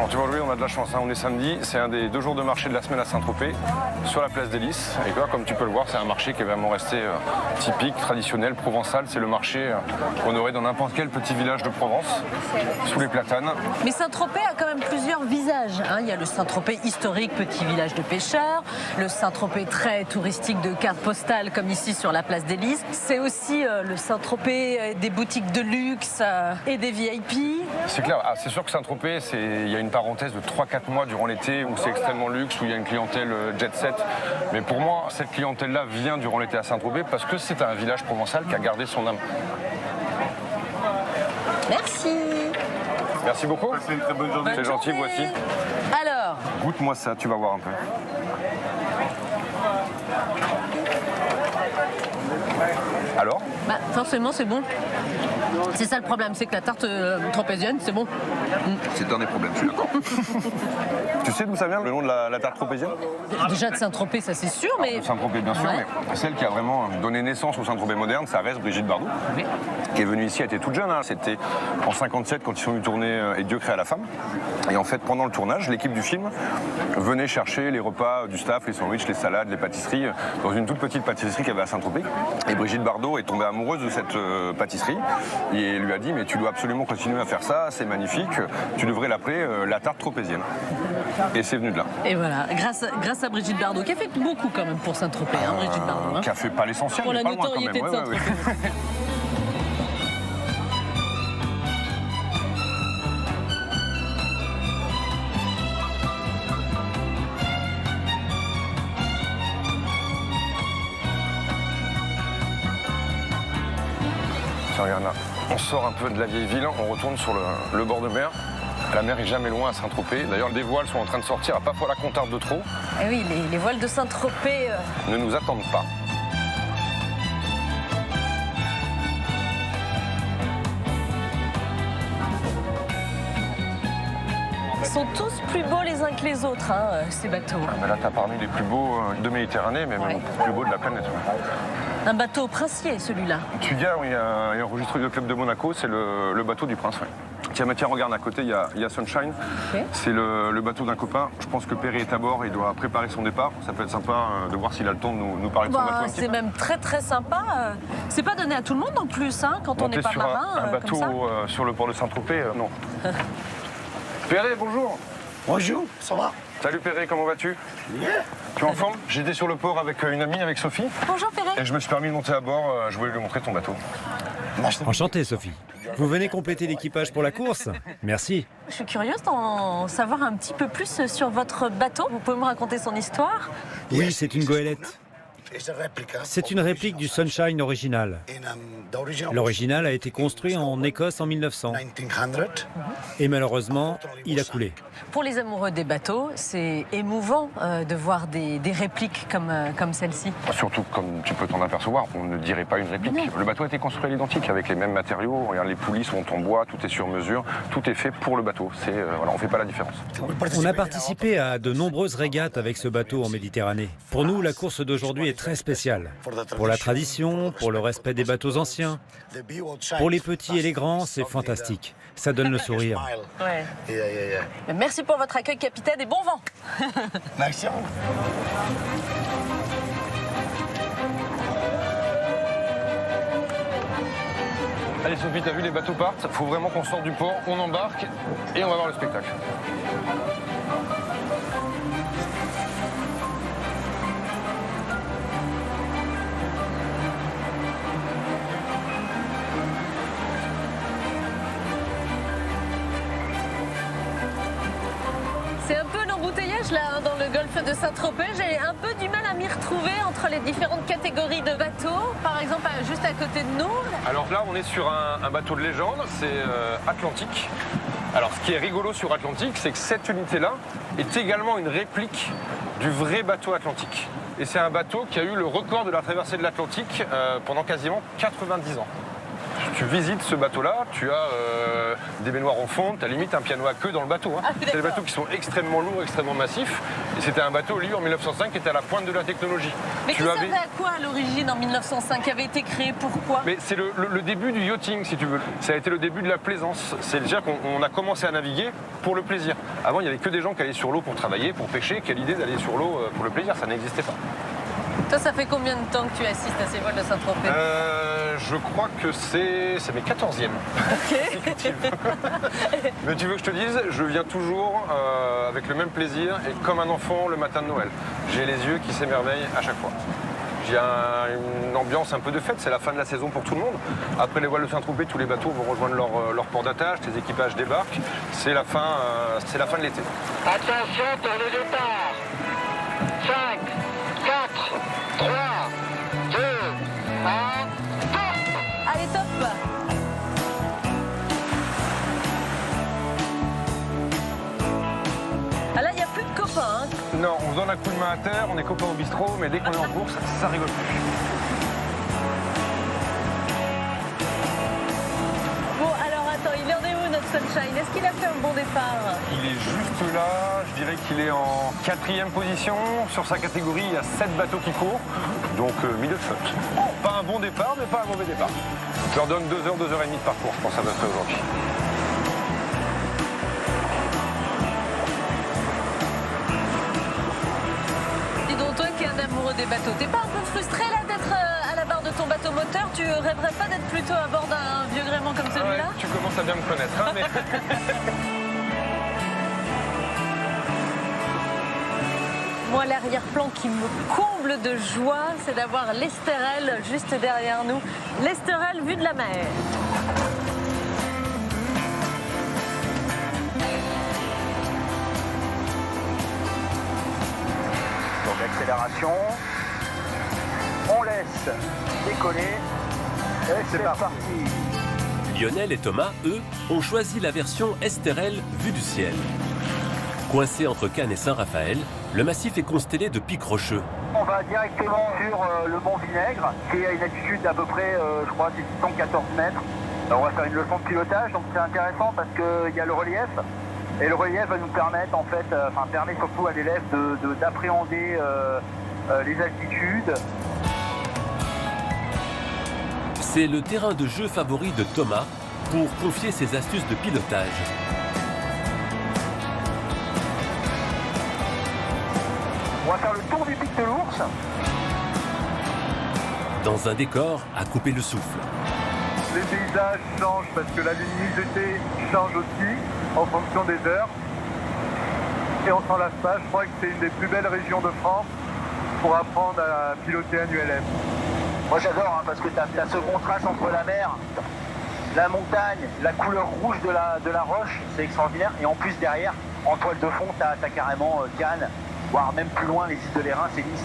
Tu vois, Louis, on a de la chance, hein. On est samedi, c'est un des 2 jours de marché de la semaine à Saint-Tropez, sur la place des Lys. Et là, comme tu peux le voir, c'est un marché qui est vraiment resté typique, traditionnel, provençal. C'est le marché qu'on aurait dans n'importe quel petit village de Provence, sous les platanes. Mais Saint-Tropez a quand même plusieurs visages, hein. Il y a le Saint-Tropez historique, petit village de pêcheurs, le Saint-Tropez très touristique de cartes postales, comme ici sur la place des Lys. C'est aussi le Saint-Tropez des boutiques de luxe et des VIP. C'est clair, c'est sûr que Saint-Tropez, il y a une parenthèse de 3-4 mois durant l'été où c'est extrêmement luxe, où il y a une clientèle jet set. Mais pour moi, cette clientèle-là vient durant l'été à Saint-Tropez parce que c'est un village provençal qui a gardé son âme. Merci. Merci beaucoup. C'est une très bonne journée. C'est gentil, voici. Alors, Goûte-moi ça, tu vas voir un peu. Alors? bah, forcément, c'est bon. C'est ça le problème, c'est que la tarte tropézienne, c'est bon. C'est un des problèmes, je suis d'accord. Tu sais d'où ça vient, le nom de la tarte tropézienne? Déjà de Saint-Tropez, ça c'est sûr, mais... Saint-Tropez, bien sûr, Ouais. mais celle qui a vraiment donné naissance au Saint-Tropez moderne, ça reste Brigitte Bardot, Oui. qui est venue ici, elle était toute jeune, hein. C'était en 57 quand ils sont venus tourner Et Dieu créa la femme. Et en fait, pendant le tournage, l'équipe du film venait chercher les repas du staff, les sandwichs, les salades, les pâtisseries, dans une toute petite pâtisserie qu'il y avait à Saint-Tropez. Et Brigitte Bardot est tombée amoureuse de cette pâtisserie et lui a dit mais tu dois absolument continuer à faire ça, c'est magnifique, tu devrais l'appeler la tarte tropézienne. Et c'est venu de là. Et voilà, grâce à Brigitte Bardot, qui a fait beaucoup quand même pour Saint-Tropez, hein, Brigitte Bardot. Hein. Qui a fait pas l'essentiel, Pour mais la pas loin quand même. notoriété de Saint-Tropez. Tiens, regarde là, on sort un peu de la vieille ville, on retourne sur le bord de mer. La mer est jamais loin à Saint-Tropez. D'ailleurs, des voiles sont en train de sortir à parfois la Contarde de trop. Et oui, les voiles de Saint-Tropez... Ne nous attendent pas. sont tous plus beaux les uns que les autres, hein, ces bateaux. Ah, mais là, tu as parmi les plus beaux de Méditerranée, mais même les plus beaux de la planète. Un bateau princier, celui-là. Tu dis, il y a enregistré le club de Monaco, c'est le bateau du prince. Ouais. Tiens, regarde, à côté, il y a Sunshine. Okay. C'est le bateau d'un copain. Je pense que Perry est à bord, il doit préparer son départ. Ça peut être sympa de voir s'il a le temps de nous parler de son bateau. C'est même très très sympa. C'est pas donné à tout le monde en plus, hein, quand on n'est pas marin. Un bateau sur le port de Saint-Tropez, non. Perry, bonjour. Bonjour, ça va? Salut Perry, comment vas-tu? Bien. Tu es en forme? J'étais sur le port avec une amie, avec Sophie. Bonjour Perry. Et je me suis permis de monter à bord, je voulais lui montrer ton bateau. Enchanté Sophie. Vous venez compléter l'équipage pour la course? Merci. Je suis curieuse d'en savoir un petit peu plus sur votre bateau. Vous pouvez me raconter son histoire? Oui, c'est une goélette. C'est une réplique du Sunshine original. L'original a été construit en Écosse en 1900. Et malheureusement, il a coulé. Pour les amoureux des bateaux, c'est émouvant de voir des répliques comme celle-ci. Surtout, comme tu peux t'en apercevoir, on ne dirait pas une réplique. Non. Le bateau a été construit à l'identique, avec les mêmes matériaux. Regarde, les poulies sont en bois, tout est sur mesure. Tout est fait pour le bateau. Voilà, on ne fait pas la différence. On a participé à de nombreuses régates avec ce bateau en Méditerranée. Pour nous, la course d'aujourd'hui est très spéciale. Pour la tradition, pour le respect des bateaux anciens. Pour les petits et les grands, c'est fantastique. Ça donne le sourire. Ouais. Merci pour votre accueil, capitaine, et bon vent. Merci à vous. Allez Sophie, t'as vu, les bateaux partent. Faut vraiment qu'on sorte du port, on embarque et on va voir le spectacle. C'est un peu l'embouteillage là, hein, dans le golfe de Saint-Tropez. J'ai un peu du mal à m'y retrouver entre les différentes catégories de bateaux. Par exemple, juste à côté de nous. Alors là, on est sur un bateau de légende, c'est Atlantique. Alors ce qui est rigolo sur Atlantique, c'est que cette unité-là est également une réplique du vrai bateau Atlantique. Et c'est un bateau qui a eu le record de la traversée de l'Atlantique pendant quasiment 90 ans. tu visites ce bateau-là, tu as des baignoires en fonte, tu as limite un piano à queue dans le bateau. Hein. Ah, c'est des bateaux qui sont extrêmement lourds, extrêmement massifs. Et c'était un bateau, lui, en 1905, qui était à la pointe de la technologie. Mais qui servait à quoi à l'origine en 1905? Qui avait été créé pourquoi? Mais c'est le début du yachting, si tu veux. Ça a été le début de la plaisance. C'est-à-dire qu'on a commencé à naviguer pour le plaisir. Avant, il n'y avait que des gens qui allaient sur l'eau pour travailler, pour pêcher. Quelle idée d'aller sur l'eau pour le plaisir? Ça n'existait pas. Toi, ça fait combien de temps que tu assistes à ces vols de Saint-Tropez? Je crois que c'est mes 14e. Ok. Mais tu veux que je te dise, je viens toujours avec le même plaisir et comme un enfant le matin de Noël. J'ai les yeux qui s'émerveillent à chaque fois. Il y a une ambiance un peu de fête, c'est la fin de la saison pour tout le monde. Après les voiles de Saint-Tropez, tous les bateaux vont rejoindre leur port d'attache, les équipages débarquent. C'est la fin de l'été. Attention pour le départ. 5, 4, 3, 2, 1, top. Allez, top. Ah là, il n'y a plus de copains. Hein. Non, on se donne un coup de main à terre, on est copains au bistrot, mais dès qu'on est en course, ça rigole plus. Bon, alors attends, il en est où notre Sunshine? Est-ce qu'il a fait un bon départ? Il est juste là, je dirais qu'il est en 4e position. Sur sa catégorie, il y a 7 bateaux qui courent, donc milieu de flotte. Pas un bon départ, mais pas un mauvais départ. Je leur donne 2 heures, 2 heures et demie de parcours, je pense à peu près aujourd'hui. Dis donc, toi qui es un amoureux des bateaux, t'es pas un peu frustré là d'être à la barre de ton bateau moteur? Tu rêverais pas d'être plutôt à bord d'un vieux gréement comme celui-là? Ouais, tu commences à bien me connaître, hein, mais... Moi, l'arrière-plan qui me comble de joie, c'est d'avoir l'Estérel juste derrière nous. L'Estérel vue de la mer. Donc accélération, on laisse décoller et c'est parti. Lionel et Thomas, eux, ont choisi la version Estérel vue du ciel. Coincé entre Cannes et Saint-Raphaël, le massif est constellé de pics rocheux. On va directement sur le mont Vinaigre, qui est à une altitude d'à peu près, je crois, c'est 614 mètres. On va faire une leçon de pilotage, donc c'est intéressant parce qu'il y a le relief. Et le relief va nous permettre, en fait, permet surtout à l'élève d'appréhender les altitudes. C'est le terrain de jeu favori de Thomas pour confier ses astuces de pilotage. On va faire le tour du pic de l'Ours. Dans un décor à couper le souffle. Les paysages changent parce que la luminosité change aussi en fonction des heures. Et on s'en lasse pas, je crois que c'est une des plus belles régions de France pour apprendre à piloter un ULM. Moi j'adore parce que tu as ce contraste entre la mer, la montagne, la couleur rouge de la roche, c'est extraordinaire. Et en plus derrière, en toile de fond, tu as carrément Cannes, voire même plus loin les îles de l'Érins, c'est Nice.